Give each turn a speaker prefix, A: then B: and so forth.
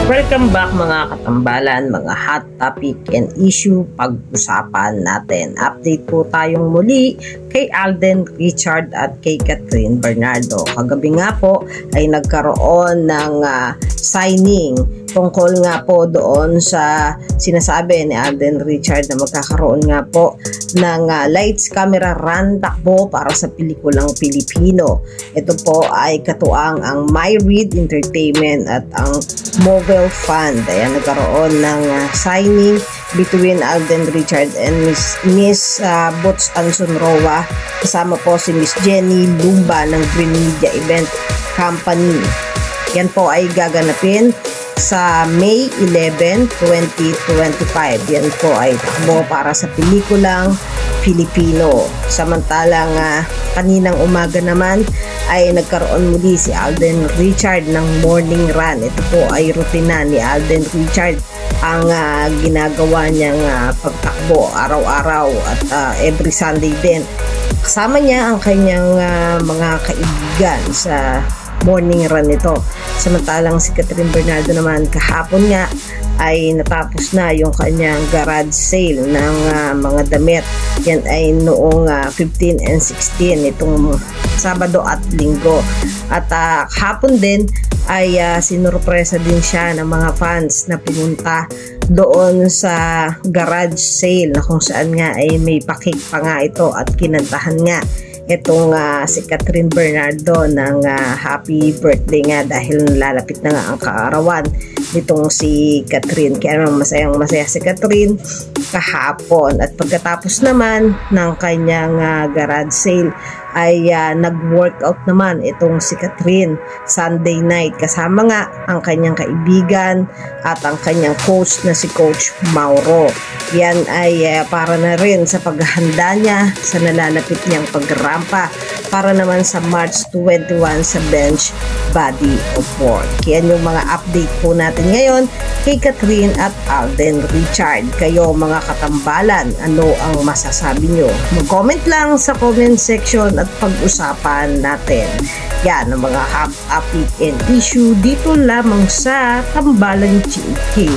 A: Welcome back mga katambalan, mga hot topic and issue pag-usapan natin. Update po tayong muli kay Alden Richard at kay Catherine Bernardo. Kagabi nga po ay nagkaroon ng signing tungkol nga po doon sa sinasabi ni Alden Richard na magkakaroon nga po ng lights, camera, run, takbo para sa pelikulang Pilipino. Ito po ay katuang ang MyRead Entertainment at ang Mobile Fund. Ayan, nagkaroon ng signing between Alden Richard and Miss Boots Anson Roa. Kasama po si Miss Jenny Lumba ng Green Media Event Company. Yan po ay gaganapin sa May 11, 2025. Yan po ay takbo para sa pelikulang Pilipino. Samantalang kaninang umaga naman ay nagkaroon muli si Alden Richard ng morning run. Ito po ay rutina ni Alden Richard, ang ginagawa niyang pagtakbo araw-araw at every Sunday din. Kasama niya ang kanyang mga kaibigan sa morning run ito. Samantalang si Catherine Bernardo naman kahapon nga ay natapos na yung kanyang garage sale ng mga damit. Yan ay noong 15 and 16 itong Sabado at Linggo. At kahapon din ay sinurpresa din siya ng mga fans na pumunta doon sa garage sale na kung saan nga ay may pakik pa nga ito at kinantahan nga itong si Catherine Bernardo ng happy birthday nga dahil lalapit na nga ang kaarawan nitong si Catherine. Kaya naman masaya si Catherine kahapon. At pagkatapos naman ng kanyang garage sale ay nag-workout naman itong si Catherine Sunday night kasama nga ang kanyang kaibigan at ang kanyang coach na si Coach Mauro. Yan ay para na rin sa paghahanda niya sa nalalapit niyang pagrampa para naman sa March 21 sa bench body of work. Yan yung mga update po natin ngayon kay Catherine at Alden Richard. Kayo mga katambalan, ano ang masasabi nyo? Mag-comment lang sa comment section at pag-usapan natin. Yan ang mga hot topic and issue dito lamang sa Tambalan GK.